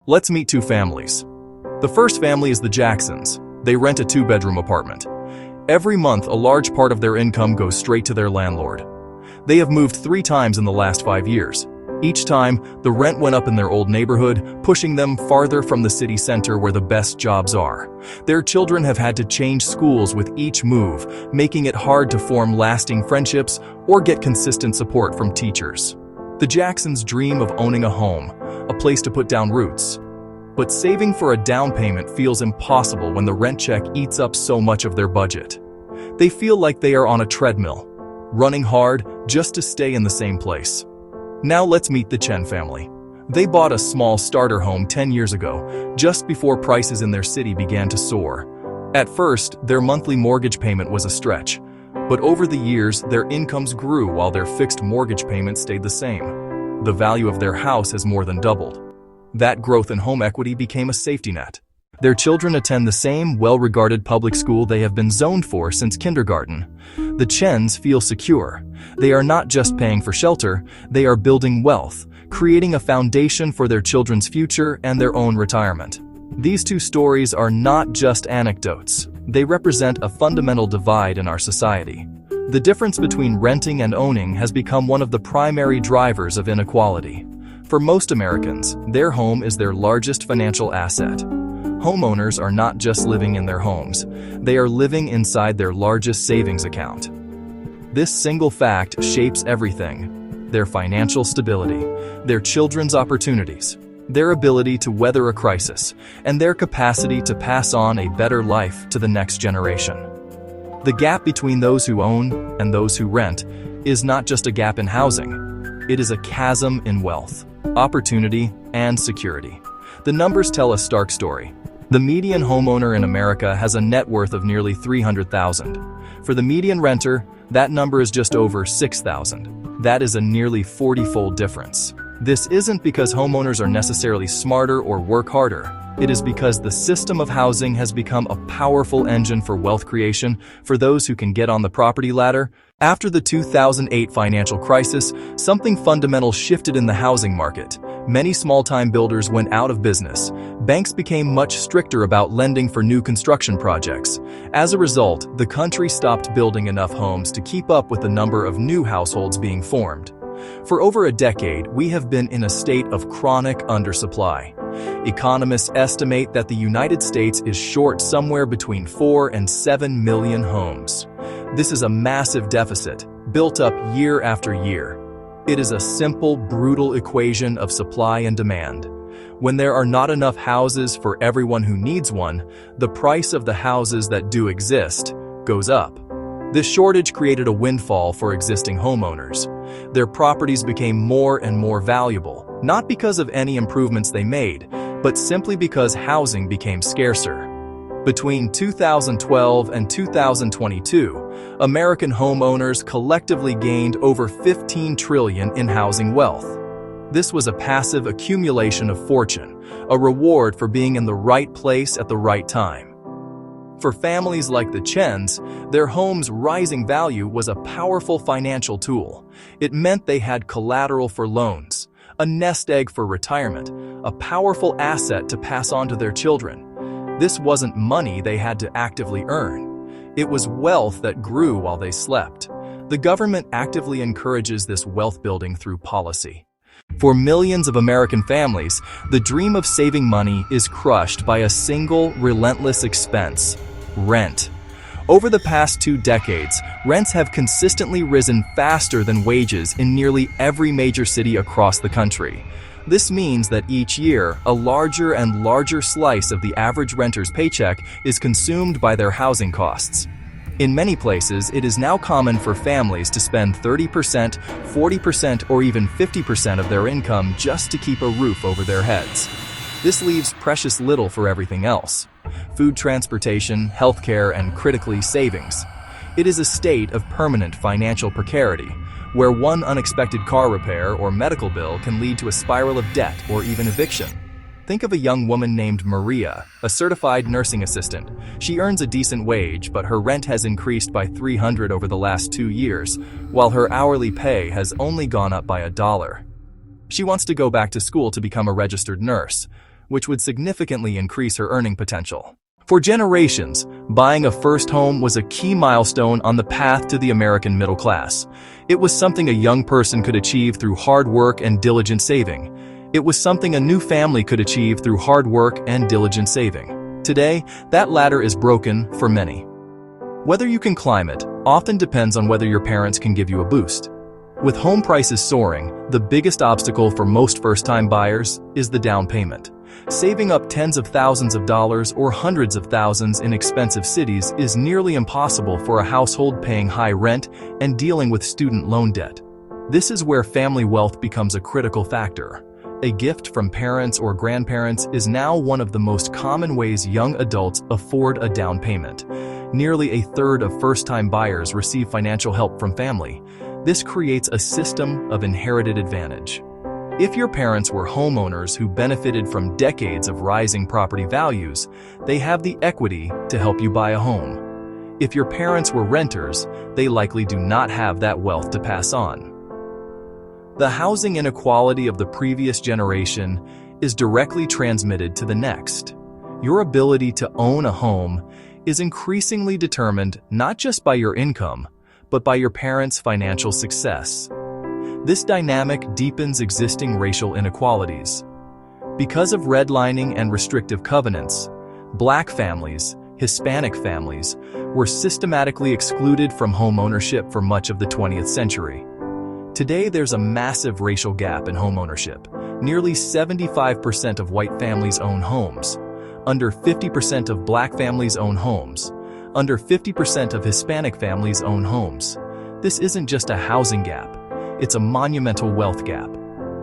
Let's meet two families. The first family is the Jacksons. They rent a two-bedroom apartment. Every month, a large part of their income goes straight to their landlord. They have moved 3 times in the last 5 years. Each time, the rent went up in their old neighborhood, pushing them farther from the city center where the best jobs are. Their children have had to change schools with each move, making it hard to form lasting friendships or get consistent support from teachers. The Jacksons dream of owning a home, a place to put down roots. But saving for a down payment feels impossible when the rent check eats up so much of their budget. They feel like they are on a treadmill, running hard just to stay in the same place. Now let's meet the Chen family. They bought a small starter home 10 years ago, just before prices in their city began to soar. At first, their monthly mortgage payment was a stretch, but over the years, their incomes grew while their fixed mortgage payment stayed the same. The value of their house has more than doubled. That growth in home equity became a safety net. Their children attend the same well-regarded public school they have been zoned for since kindergarten. The Chens feel secure. They are not just paying for shelter, they are building wealth, creating a foundation for their children's future and their own retirement. These two stories are not just anecdotes. They represent a fundamental divide in our society. The difference between renting and owning has become one of the primary drivers of inequality. For most Americans, their home is their largest financial asset. Homeowners are not just living in their homes, they are living inside their largest savings account. This single fact shapes everything: their financial stability, their children's opportunities, their ability to weather a crisis, and their capacity to pass on a better life to the next generation. The gap between those who own and those who rent is not just a gap in housing, it is a chasm in wealth, opportunity, and security. The numbers tell a stark story. The median homeowner in America has a net worth of nearly $300,000. For the median renter, that number is just over $6,000. That is a nearly 40-fold difference. This isn't because homeowners are necessarily smarter or work harder. It is because the system of housing has become a powerful engine for wealth creation for those who can get on the property ladder. After the 2008 financial crisis, something fundamental shifted in the housing market. Many small-time builders went out of business. Banks became much stricter about lending for new construction projects. As a result, the country stopped building enough homes to keep up with the number of new households being formed. For over a decade, we have been in a state of chronic undersupply. Economists estimate that the United States is short somewhere between 4 and 7 million homes. This is a massive deficit, built up year after year. It is a simple, brutal equation of supply and demand. When there are not enough houses for everyone who needs one, the price of the houses that do exist goes up. This shortage created a windfall for existing homeowners. Their properties became more and more valuable, not because of any improvements they made, but simply because housing became scarcer. Between 2012 and 2022, American homeowners collectively gained over $15 trillion in housing wealth. This was a passive accumulation of fortune, a reward for being in the right place at the right time. For families like the Chens, their home's rising value was a powerful financial tool. It meant they had collateral for loans, a nest egg for retirement, a powerful asset to pass on to their children. This wasn't money they had to actively earn. It was wealth that grew while they slept. The government actively encourages this wealth building through policy. For millions of American families, the dream of saving money is crushed by a single, relentless expense: rent. Over the past 2 decades, rents have consistently risen faster than wages in nearly every major city across the country. This means that each year, a larger and larger slice of the average renter's paycheck is consumed by their housing costs. In many places, it is now common for families to spend 30%, 40%, or even 50% of their income just to keep a roof over their heads. This leaves precious little for everything else: food, transportation, healthcare, and critically, savings. It is a state of permanent financial precarity, where one unexpected car repair or medical bill can lead to a spiral of debt or even eviction. Think of a young woman named Maria, a certified nursing assistant. She earns a decent wage, but her rent has increased by $300 over the last 2 years, while her hourly pay has only gone up by $1. She wants to go back to school to become a registered nurse, which would significantly increase her earning potential. For generations, buying a first home was a key milestone on the path to the American middle class. It was something a young person could achieve through hard work and diligent saving. It was something a new family could achieve through hard work and diligent saving. Today, that ladder is broken for many. Whether you can climb it often depends on whether your parents can give you a boost. With home prices soaring, the biggest obstacle for most first-time buyers is the down payment. Saving up tens of thousands of dollars or hundreds of thousands in expensive cities is nearly impossible for a household paying high rent and dealing with student loan debt. This is where family wealth becomes a critical factor. A gift from parents or grandparents is now one of the most common ways young adults afford a down payment. Nearly a third of first-time buyers receive financial help from family. This creates a system of inherited advantage. If your parents were homeowners who benefited from decades of rising property values, they have the equity to help you buy a home. If your parents were renters, they likely do not have that wealth to pass on. The housing inequality of the previous generation is directly transmitted to the next. Your ability to own a home is increasingly determined not just by your income, but by your parents' financial success. This dynamic deepens existing racial inequalities. Because of redlining and restrictive covenants, Black families, Hispanic families, were systematically excluded from homeownership for much of the 20th century. Today, there's a massive racial gap in homeownership. Nearly 75% of white families own homes. Under 50% of Black families own homes. Under 50% of Hispanic families own homes. This isn't just a housing gap, it's a monumental wealth gap.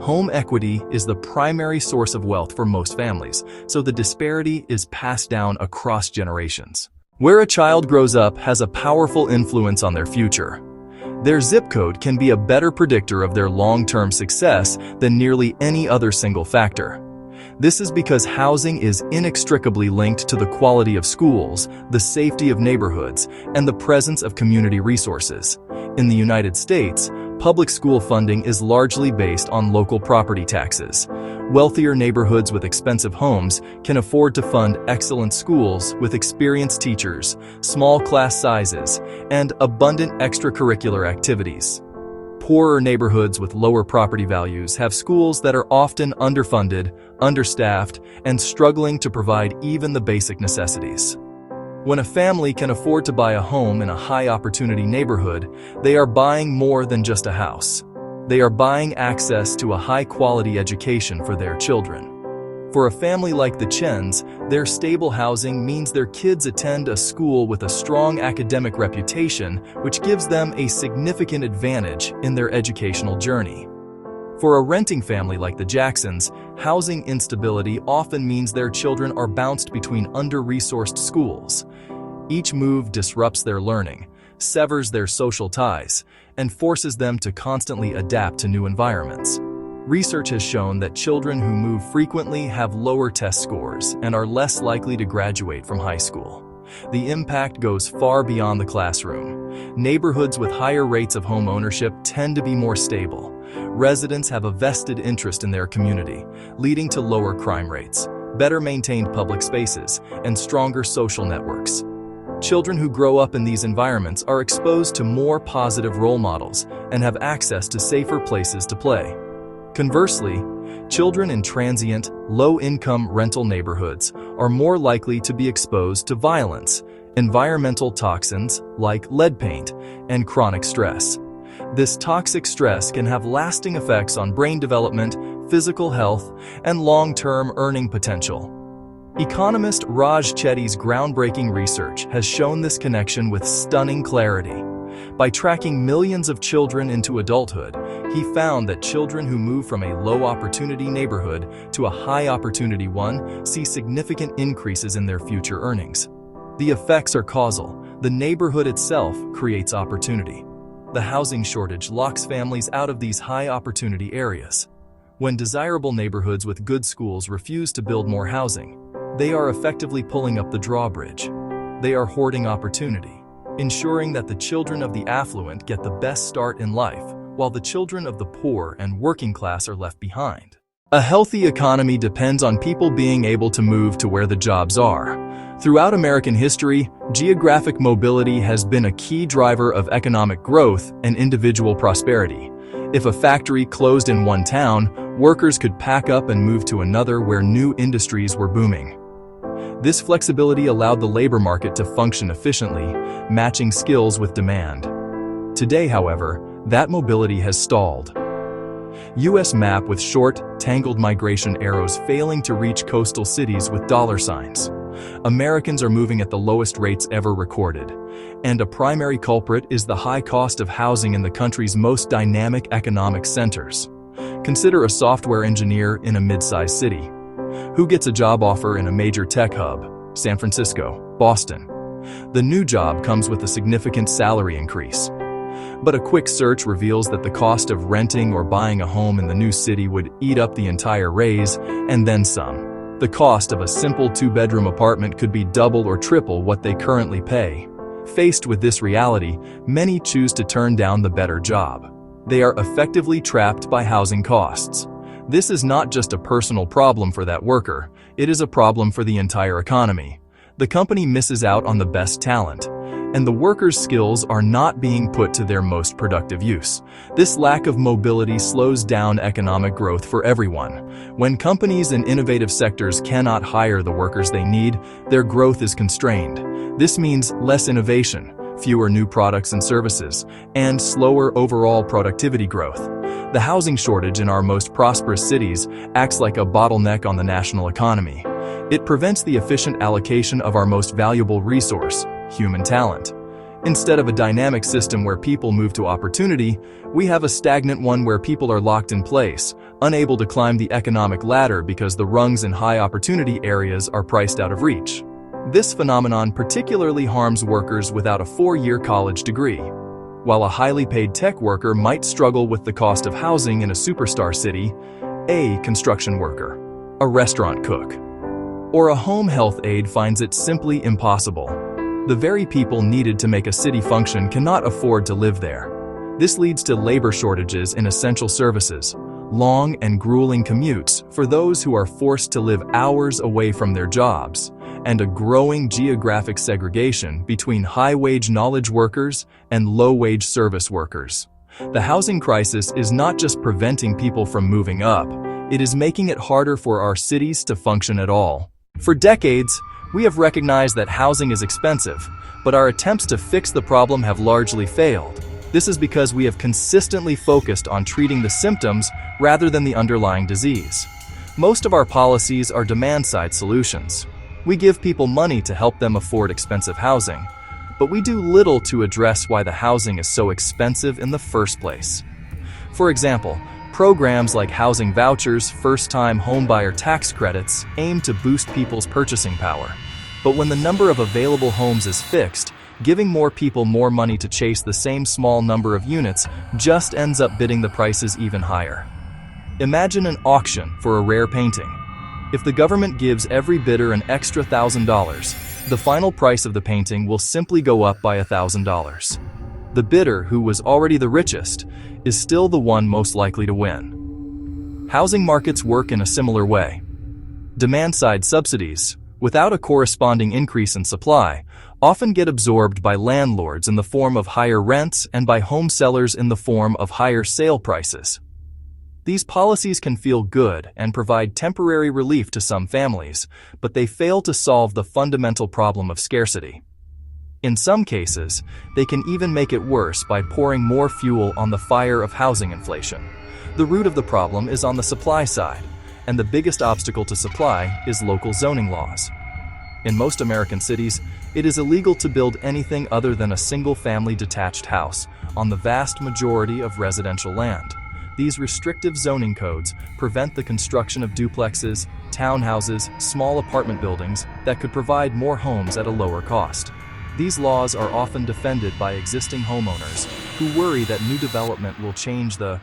Home equity is the primary source of wealth for most families, so the disparity is passed down across generations. Where a child grows up has a powerful influence on their future. Their zip code can be a better predictor of their long-term success than nearly any other single factor. This is because housing is inextricably linked to the quality of schools, the safety of neighborhoods, and the presence of community resources. In the United States, public school funding is largely based on local property taxes. Wealthier neighborhoods with expensive homes can afford to fund excellent schools with experienced teachers, small class sizes, and abundant extracurricular activities. Poorer neighborhoods with lower property values have schools that are often underfunded, understaffed, and struggling to provide even the basic necessities. When a family can afford to buy a home in a high-opportunity neighborhood, they are buying more than just a house. They are buying access to a high-quality education for their children. For a family like the Chens, their stable housing means their kids attend a school with a strong academic reputation, which gives them a significant advantage in their educational journey. For a renting family like the Jacksons, housing instability often means their children are bounced between under-resourced schools. Each move disrupts their learning, severs their social ties, and forces them to constantly adapt to new environments. Research has shown that children who move frequently have lower test scores and are less likely to graduate from high school. The impact goes far beyond the classroom. Neighborhoods with higher rates of home ownership tend to be more stable. Residents have a vested interest in their community, leading to lower crime rates, better maintained public spaces, and stronger social networks. Children who grow up in these environments are exposed to more positive role models and have access to safer places to play. Conversely, children in transient, low-income rental neighborhoods are more likely to be exposed to violence, environmental toxins like lead paint, and chronic stress. This toxic stress can have lasting effects on brain development, physical health, and long-term earning potential. Economist Raj Chetty's groundbreaking research has shown this connection with stunning clarity. By tracking millions of children into adulthood, he found that children who move from a low-opportunity neighborhood to a high-opportunity one see significant increases in their future earnings. The effects are causal. The neighborhood itself creates opportunity. The housing shortage locks families out of these high-opportunity areas. When desirable neighborhoods with good schools refuse to build more housing, they are effectively pulling up the drawbridge. They are hoarding opportunity, ensuring that the children of the affluent get the best start in life, while the children of the poor and working class are left behind. A healthy economy depends on people being able to move to where the jobs are. Throughout American history, geographic mobility has been a key driver of economic growth and individual prosperity. If a factory closed in one town, workers could pack up and move to another where new industries were booming. This flexibility allowed the labor market to function efficiently, matching skills with demand. Today, however, that mobility has stalled. U.S. map with short, tangled migration arrows failing to reach coastal cities with dollar signs. Americans are moving at the lowest rates ever recorded, and a primary culprit is the high cost of housing in the country's most dynamic economic centers. Consider a software engineer in a mid-sized city. Who gets a job offer in a major tech hub, San Francisco, Boston? The new job comes with a significant salary increase. But a quick search reveals that the cost of renting or buying a home in the new city would eat up the entire raise, and then some. The cost of a simple two-bedroom apartment could be double or triple what they currently pay. Faced with this reality, many choose to turn down the better job. They are effectively trapped by housing costs. This is not just a personal problem for that worker, it is a problem for the entire economy. The company misses out on the best talent, and the workers' skills are not being put to their most productive use. This lack of mobility slows down economic growth for everyone. When companies in innovative sectors cannot hire the workers they need, their growth is constrained. This means less innovation, fewer new products and services, and slower overall productivity growth. The housing shortage in our most prosperous cities acts like a bottleneck on the national economy. It prevents the efficient allocation of our most valuable resource, human talent. Instead of a dynamic system where people move to opportunity, we have a stagnant one where people are locked in place, unable to climb the economic ladder because the rungs in high-opportunity areas are priced out of reach. This phenomenon particularly harms workers without a 4-year college degree. While a highly paid tech worker might struggle with the cost of housing in a superstar city, a construction worker, a restaurant cook, or a home health aide finds it simply impossible. The very people needed to make a city function cannot afford to live there. This leads to labor shortages in essential services, long and grueling commutes for those who are forced to live hours away from their jobs, and a growing geographic segregation between high-wage knowledge workers and low-wage service workers. The housing crisis is not just preventing people from moving up, it is making it harder for our cities to function at all. For decades, we have recognized that housing is expensive, but our attempts to fix the problem have largely failed. This is because we have consistently focused on treating the symptoms rather than the underlying disease. Most of our policies are demand-side solutions. We give people money to help them afford expensive housing, but we do little to address why the housing is so expensive in the first place. For example, programs like housing vouchers, first-time homebuyer tax credits aim to boost people's purchasing power. But when the number of available homes is fixed, giving more people more money to chase the same small number of units just ends up bidding the prices even higher. Imagine an auction for a rare painting. If the government gives every bidder an extra $1,000, the final price of the painting will simply go up by $1,000. The bidder, who was already the richest, is still the one most likely to win. Housing markets work in a similar way. Demand-side subsidies, without a corresponding increase in supply, often get absorbed by landlords in the form of higher rents and by home sellers in the form of higher sale prices. These policies can feel good and provide temporary relief to some families, but they fail to solve the fundamental problem of scarcity. In some cases, they can even make it worse by pouring more fuel on the fire of housing inflation. The root of the problem is on the supply side, and the biggest obstacle to supply is local zoning laws. In most American cities, it is illegal to build anything other than a single-family detached house on the vast majority of residential land. These restrictive zoning codes prevent the construction of duplexes, townhouses, small apartment buildings that could provide more homes at a lower cost. These laws are often defended by existing homeowners who worry that new development will change the,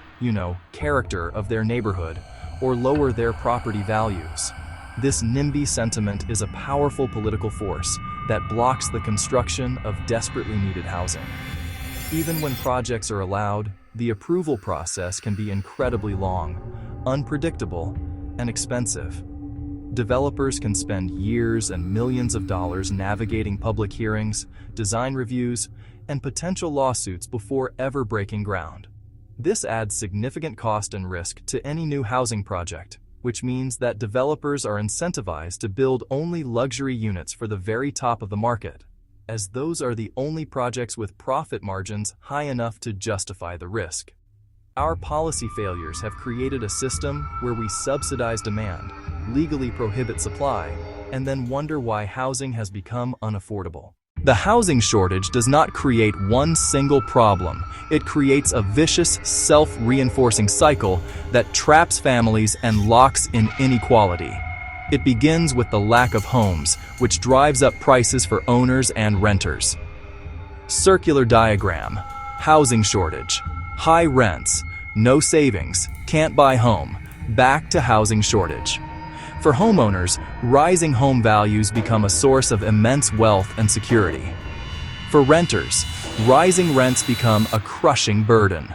character of their neighborhood or lower their property values. This NIMBY sentiment is a powerful political force that blocks the construction of desperately needed housing. Even when projects are allowed, the approval process can be incredibly long, unpredictable, and expensive. Developers can spend years and millions of dollars navigating public hearings, design reviews, and potential lawsuits before ever breaking ground. This adds significant cost and risk to any new housing project, which means that developers are incentivized to build only luxury units for the very top of the market, as those are the only projects with profit margins high enough to justify the risk. Our policy failures have created a system where we subsidize demand, legally prohibit supply, and then wonder why housing has become unaffordable. The housing shortage does not create one single problem. It creates a vicious, self-reinforcing cycle that traps families and locks in inequality. It begins with the lack of homes, which drives up prices for owners and renters. Circular diagram: housing shortage, high rents, no savings, can't buy home, back to housing shortage. For homeowners, rising home values become a source of immense wealth and security. For renters, rising rents become a crushing burden.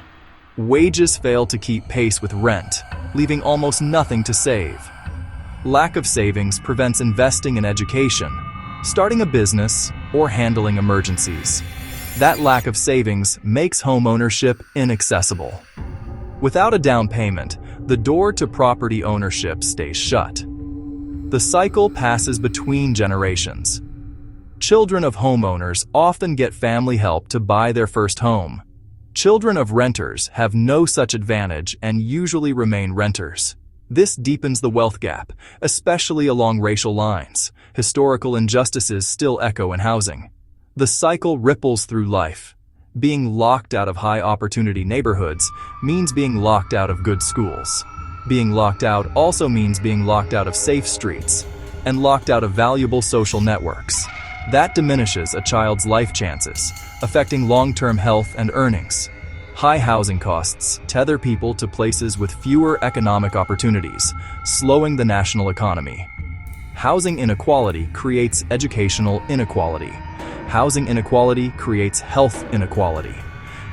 Wages fail to keep pace with rent, leaving almost nothing to save. Lack of savings prevents investing in education, starting a business, or handling emergencies. That lack of savings makes homeownership inaccessible. Without a down payment, the door to property ownership stays shut. The cycle passes between generations. Children of homeowners often get family help to buy their first home. Children of renters have no such advantage and usually remain renters. This deepens the wealth gap, especially along racial lines. Historical injustices still echo in housing. The cycle ripples through life. Being locked out of high-opportunity neighborhoods means being locked out of good schools. Being locked out also means being locked out of safe streets and locked out of valuable social networks. That diminishes a child's life chances, affecting long-term health and earnings. High housing costs tether people to places with fewer economic opportunities, slowing the national economy. Housing inequality creates educational inequality. Housing inequality creates health inequality.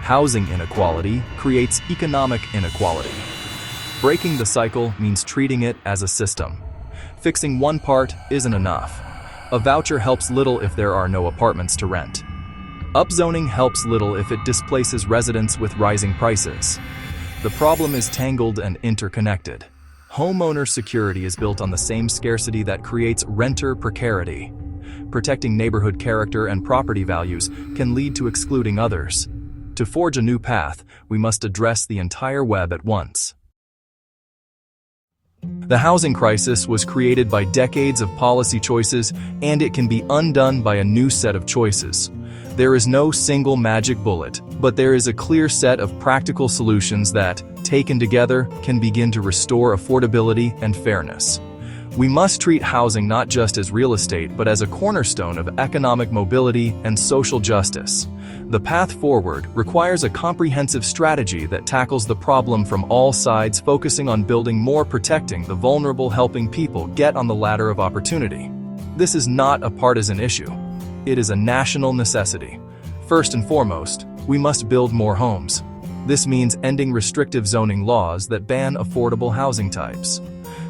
Housing inequality creates economic inequality. Breaking the cycle means treating it as a system. Fixing one part isn't enough. A voucher helps little if there are no apartments to rent. Upzoning helps little if it displaces residents with rising prices. The problem is tangled and interconnected. Homeowner security is built on the same scarcity that creates renter precarity. Protecting neighborhood character and property values can lead to excluding others. To forge a new path, we must address the entire web at once. The housing crisis was created by decades of policy choices, and it can be undone by a new set of choices. There is no single magic bullet, but there is a clear set of practical solutions that, taken together, can begin to restore affordability and fairness. We must treat housing not just as real estate, but as a cornerstone of economic mobility and social justice. The path forward requires a comprehensive strategy that tackles the problem from all sides, focusing on building more, protecting the vulnerable, helping people get on the ladder of opportunity. This is not a partisan issue. It is a national necessity. First and foremost, we must build more homes. This means ending restrictive zoning laws that ban affordable housing types.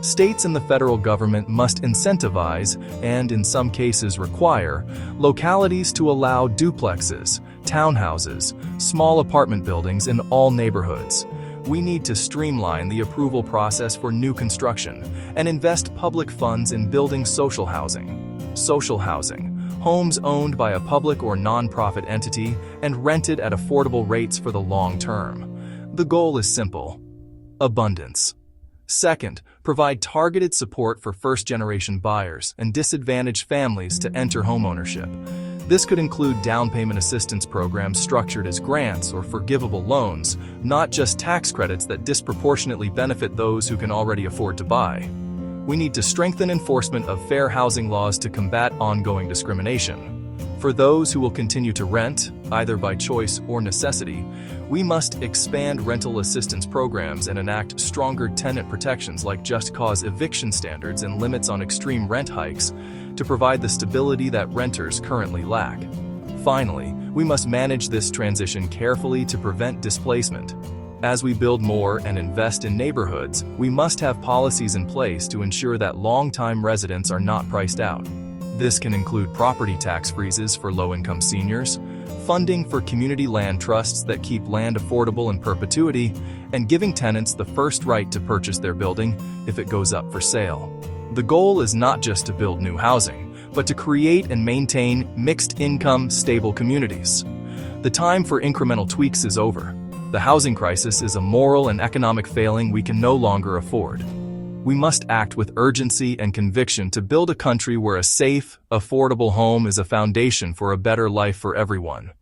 States and the federal government must incentivize, and in some cases require, localities to allow duplexes, townhouses, small apartment buildings in all neighborhoods. We need to streamline the approval process for new construction and invest public funds in building social housing. Social housing, homes owned by a public or nonprofit entity and rented at affordable rates for the long term. The goal is simple: abundance. Second, provide targeted support for first-generation buyers and disadvantaged families to enter homeownership. This could include down payment assistance programs structured as grants or forgivable loans, not just tax credits that disproportionately benefit those who can already afford to buy. We need to strengthen enforcement of fair housing laws to combat ongoing discrimination. For those who will continue to rent, either by choice or necessity, we must expand rental assistance programs and enact stronger tenant protections like just cause eviction standards and limits on extreme rent hikes to provide the stability that renters currently lack. Finally, we must manage this transition carefully to prevent displacement. As we build more and invest in neighborhoods, we must have policies in place to ensure that long-time residents are not priced out. This can include property tax freezes for low-income seniors, funding for community land trusts that keep land affordable in perpetuity, and giving tenants the first right to purchase their building if it goes up for sale. The goal is not just to build new housing, but to create and maintain mixed-income, stable communities. The time for incremental tweaks is over. The housing crisis is a moral and economic failing we can no longer afford. We must act with urgency and conviction to build a country where a safe, affordable home is a foundation for a better life for everyone.